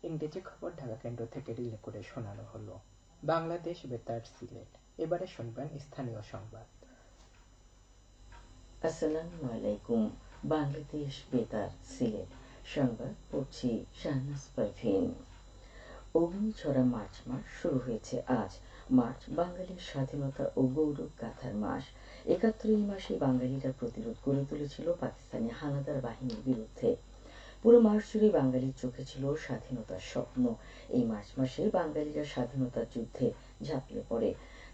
ইংরেজি খবর ঢাকা কেন্দ্র থেকে রিলে করে শোনানো হলো। বাংলাদেশ বেতার সিলেট। এবারে শুনবেন স্থানীয় সংবাদ। আসসালামু আলাইকুম। বাংলাদেশ বেতার সিলেট সংবাদ পড়ছি শাহনাজ পারভীন। অগ্নিঝরা মার্চ মাস শুরু হয়েছে আজ। মার্চ বাঙালির স্বাধীনতা ও গৌরব গাথার মাস। ৭১ মাসে বাঙালিরা প্রতিরোধ গড়ে তুলেছিল পাকিস্তানি হানাদার বাহিনীর বিরুদ্ধে। পুরো মাস জুড়ে বাঙালির চোখে ছিল স্বাধীনতার স্বপ্ন। এই মার্চ মাসে বাঙালিরা স্বাধীনতার যুদ্ধে ঝাঁপিয়ে পড়ে।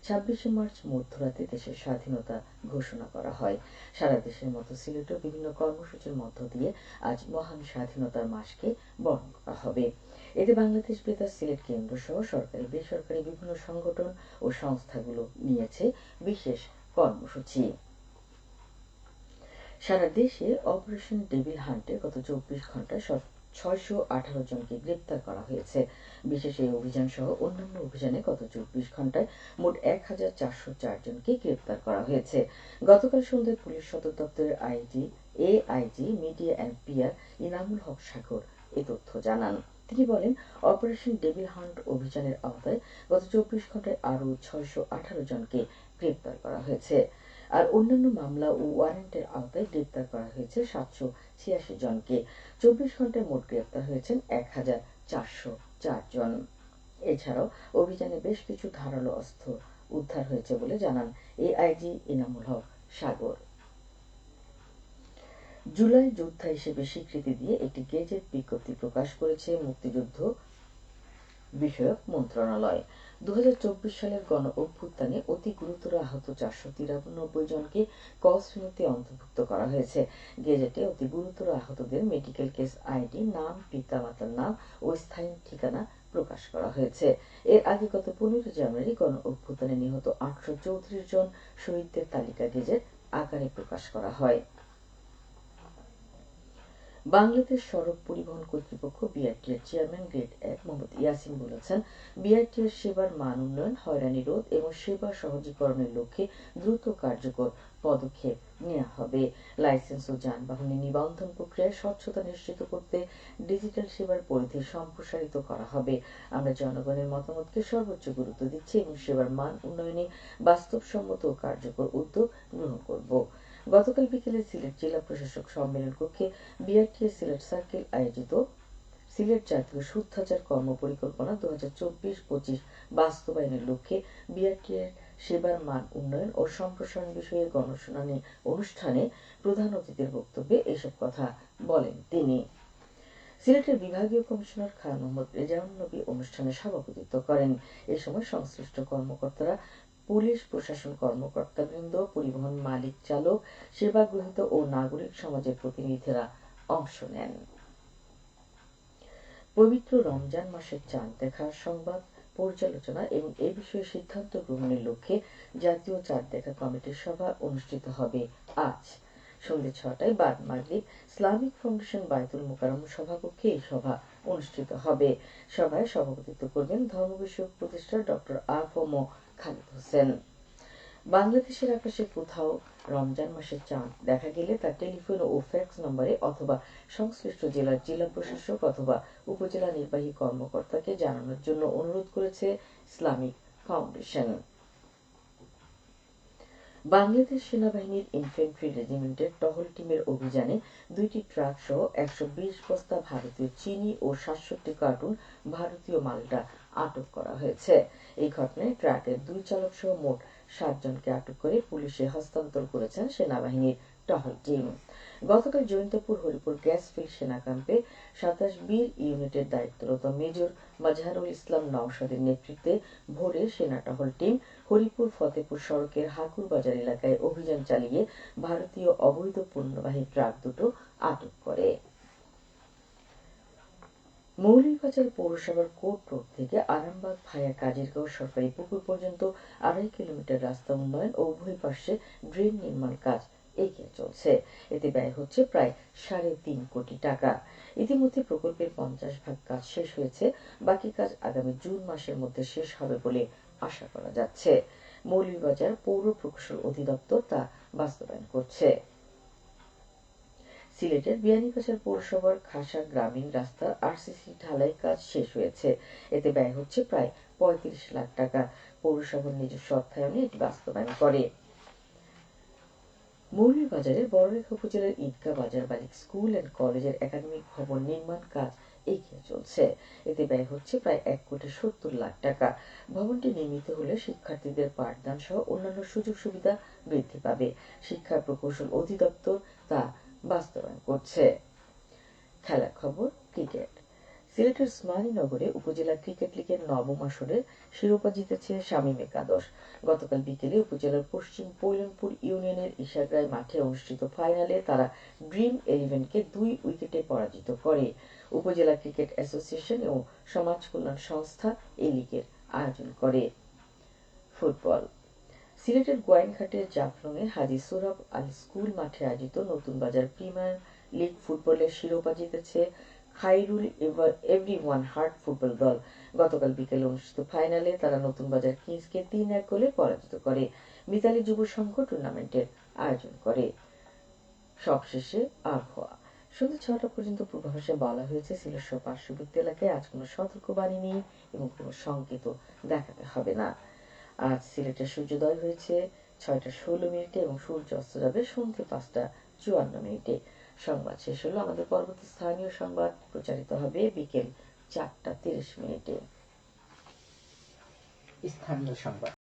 ২৬শে মার্চ মধ্যরাতে দেশের স্বাধীনতা ঘোষণা করা হয়। সারা দেশের মতো সিলেটেও বিভিন্ন কর্মসূচির মধ্য দিয়ে আজ মহান স্বাধীনতার মাসকে বরণ করা হবে। এতে বাংলাদেশ বেতার সিলেট কেন্দ্র সহ সরকারি বেসরকারি বিভিন্ন সংগঠন ও সংস্থাগুলো নিয়েছে বিশেষ কর্মসূচি। সারা দেশে অপারেশন ডেভিল হান্টে গত ২৪ ঘন্টায় ৬১৮ জনকে গ্রেপ্তার করা হয়েছে। বিশেষ এই অভিযান সহ অন্যান্য অভিযানে গত ২৪ ঘন্টায় মোট ১,৪০৪ জনকে গ্রেপ্তার করা হয়েছে। গতকাল সন্ধ্যায় পুলিশ সদর দপ্তরের AIG media and PR Inamul Haque Sagar এ তথ্য জানান। তিনি বলেন, অপারেশন ডেভিল হান্ট অভিযানের আওতায় গত ২৪ ঘন্টায় আরও ৬১৮ জনকে গ্রেপ্তার করা হয়েছে। আর অন্যান্য মামলা ও ওয়ারেন্টের আওতায় গ্রেপ্তার করা হয়েছে ৭৮৬ জনকে। ২৪ ঘন্টায় মোট গ্রেপ্তার হয়েছেন ১,৪০৪ জন। এছাড়াও অভিযানে বেশ কিছু ধারালো অস্ত্র উদ্ধার হয়েছে বলে জানান এআইজি ইনামুল হক সাগর। জুলাই যোদ্ধা হিসেবে স্বীকৃতি দিয়ে একটি গেজেট বিজ্ঞপ্তি প্রকাশ করেছে মুক্তিযুদ্ধ বিষয়ক মন্ত্রণালয়। ২০২৪ সালের গণ অভ্যুত্থানে অতি গুরুতর আহত ৪৯৩ জনকে ক শ্রেণীতে অন্তর্ভুক্ত করা হয়েছে। গেজেটে অতি গুরুতর আহতদের মেডিকেল কেস আইডি, নাম, পিতামাতার নাম ও স্থায়ী ঠিকানা প্রকাশ করা হয়েছে। এর আগে গত ১৫ জানুয়ারি গণ অভ্যুত্থানে নিহত ৮৩৪ জন শহীদদের তালিকা গেজেট আকারে প্রকাশ করা হয়। বাংলাদেশ সড়ক পরিবহন কর্তৃপক্ষ বিআরটিএর চেয়ারম্যান গ্রেড ১ মোহাম্মদ ইয়াসিন বলেছেন, বিআরটিএর সেবার মান উন্নয়ন, হয়রানি রোধ এবং সেবা সহজীকরণের লক্ষ্যে দ্রুত কার্যকর পদক্ষেপ নেওয়া হবে। লাইসেন্স ও যানবাহনের নিবন্ধন প্রক্রিয়ায় স্বচ্ছতা নিশ্চিত করতে ডিজিটাল সেবার পরিধি সম্প্রসারিত করা হবে। আমরা জনগণের মতামতকে সর্বোচ্চ গুরুত্ব দিচ্ছি এবং সেবার মান উন্নয়নে বাস্তবসম্মত ও কার্যকর উদ্যোগ গ্রহণ করব। গতকাল বিকেলে সিলেট জেলা প্রশাসক সম্মেলন কক্ষে বিআরটিএ সিলেট সার্কেল আয়োজিত সিলেট জাতীয় শুদ্ধাচার কর্মপরিকল্পনা ২০২৪-২৫ বাস্তবায়নের লক্ষ্যে বিআরটিএর সেবার মান উন্নয়ন ও সম্প্রসারণ বিষয়ে গণশুনানি অনুষ্ঠানে প্রধান অতিথির বক্তব্যে এসব কথা বলেন তিনি। সিলেটের বিভাগীয় কমিশনার খান মোহাম্মদ রেজাউন নবী অনুষ্ঠানে সভাপতিত্ব করেন। এ সময় সংশ্লিষ্ট কর্মকর্তারা, পুলিশ প্রশাসন কর্মকর্তাবৃন্দ, পরিবহন মালিক চালক, সেবা গ্রহীতা ও নাগরিক সমাজের প্রতিনিধিরা অংশ নেন। পবিত্র রমজান মাসের চাঁদ দেখার সংবাদ পর্যালোচনা এবং এ বিষয়ে সিদ্ধান্ত গ্রহণের লক্ষ্যে জাতীয় চাঁদ দেখা কমিটির সভা অনুষ্ঠিত হবে আজ সন্ধ্যে ৬টায় বাদ মাগরিব ইসলামিক ফাউন্ডেশন বায়তুল মোকাররম সভাকক্ষে এই সভা অনুষ্ঠিত হবে। সভায় সভাপতিত্ব করবেন ধর্ম বিষয়ক উপদেষ্টা ডক্টর আ.ফ.ম. খালিদ হোসেন। বাংলাদেশের আকাশে কোথাও রমজান মাসের চাঁদ দেখা গেলে তা টেলিফোন ও ফ্যাক্স নম্বরে অথবা সংশ্লিষ্ট জেলার জেলা প্রশাসক অথবা উপজেলা নির্বাহী কর্মকর্তাকে জানানোর জন্য অনুরোধ করেছে ইসলামিক ফাউন্ডেশন। বাংলাদেশ সেনাবাহিনীর ইনফ্যান্ট্রি রেজিমেন্টের টহল টিমের অভিযানে ২টি ট্রাক সহ ১২০ বস্তা ভারতীয় চিনি ও ৬৭ কার্টুন ভারতীয় মালটা আটক করা হয়েছে। এই ঘটনায় ট্রাকের ২ চালক সহ মোট ৭ জনকে আটক করে পুলিশে হস্তান্তর করেছেন সেনাবাহিনীর টহল টিম। গতকাল জৈন্তপুর হরিপুর গ্যাস ফিল্ড সেনা ক্যাম্পে ২৭ বীর ইউনিটের দায়িত্বরত মেজর মাজহারুল ইসলাম নওশাদের নেতৃত্বে ভোরে সেনা টহল টিম হরিপুর ফতেপুর সড়কের হাকুর বাজার এলাকায় অভিযান চালিয়ে ভারতীয় অবৈধ পণ্যবাহী ট্রাক দুটো আটক করে। মৌলভীবাজার পৌরসভার কোর্ট রোড থেকে আরামবাগ ভায়া কাজিরগাঁও সরকারি পুকুর পর্যন্ত ২.৫ কিলোমিটার রাস্তা উন্নয়ন ও উভয় পাশে ড্রেন নির্মাণ কাজ এগিয়ে চলছে। এতে ব্যয় হচ্ছে প্রায় ৩.৫ কোটি টাকা। ইতিমধ্যে প্রকল্পের ৫০% কাজ শেষ হয়েছে। বাকি কাজ আগামী জুন মাসের মধ্যে শেষ হবে বলে আশা করা যাচ্ছে। মৌলভীবাজার পৌর প্রকৌশল অধিদপ্তর তা বাস্তবায়ন করছে। সিলেটের বিয়ানীবাজার পৌরসভার খাসা গ্রামীণ রাস্তার আরসিসি ঢালাই কাজ শেষ হয়েছে। এতে ব্যয় হচ্ছে প্রায় ৩৫ লাখ টাকা। পৌরসভার নিজস্ব অর্থায়নে এটি বাস্তবায়ন করে। মৌলভীবাজারের বড়লেখা উপজেলার ঈদগাহ বাজার বালিক স্কুল অ্যান্ড কলেজের একাডেমিক ভবন নির্মাণ কাজ এগিয়ে চলছে। এতে ব্যয় হচ্ছে প্রায় ১,৭০,০০,০০০ টাকা। ভবনটি নির্মিত হলে শিক্ষার্থীদের পাঠদান সহ অন্যান্য সুযোগ সুবিধা বৃদ্ধি পাবে। শিক্ষা প্রকৌশল অধিদপ্তর তা বাস্তবায়ন করছে। খেলার খবর, ক্রিকেট। সিলেটের ওসমানীনগরে উপজেলা ক্রিকেট লীগের নবম আসরের শিরোপা জিতেছে শামীম একাদশ। গতকাল বিকেলে উপজেলার পশ্চিম পৈলনপুর ইউনিয়নের ইশাগ্রায় মাঠে অনুষ্ঠিত ফাইনালে তারা ড্রিম 11কে ২ উইকেটে পরাজিত করে। উপজেলা ক্রিকেট অ্যাসোসিয়েশন ও সমাজ কল্যাণ সংস্থা এই লীগের আয়োজন করে। ফুটবল। সিলেটের গোয়াইনঘাটের জাফলংয়ে হাজী সোহরাব আলী স্কুল মাঠে আয়োজিত নতুন বাজার প্রিমিয়ার লীগ ফুটবলের শিরোপা জিতেছে খাইরুল এভরিওয়ান হার্ট ফুটবল দল। গতকাল বিকেলে অনুষ্ঠিত ফাইনালে তারা নতুন বাজার কিংসকে ৩-১ গোলে পরাজিত করে। মিতালী যুব সংঘ টুর্নামেন্টের আয়োজন করে। সবশেষে আবহাওয়া। সন্ধ্যা ৬টা পর্যন্ত পূর্বাভাসে বলা হয়েছে সিলেট সহ পার্শ্ববর্তী এলাকায় আজ কোনো সতর্কবাণী নেই এবং কোনো সংকেতও দেখাতে হবে না। আজ সিলেটের সূর্যোদয় হয়েছে ৬টা ১৬ মিনিটে এবং সূর্য অস্ত যাবে সন্ধ্যে ৫টা ৫৪ মিনিটে। সংবাদ শেষ হলো। আমাদের পরবর্তী স্থানীয় সংবাদ প্রচারিত হবে বিকেল ৪টা ৩০ মিনিটে। স্থানীয় সংবাদ।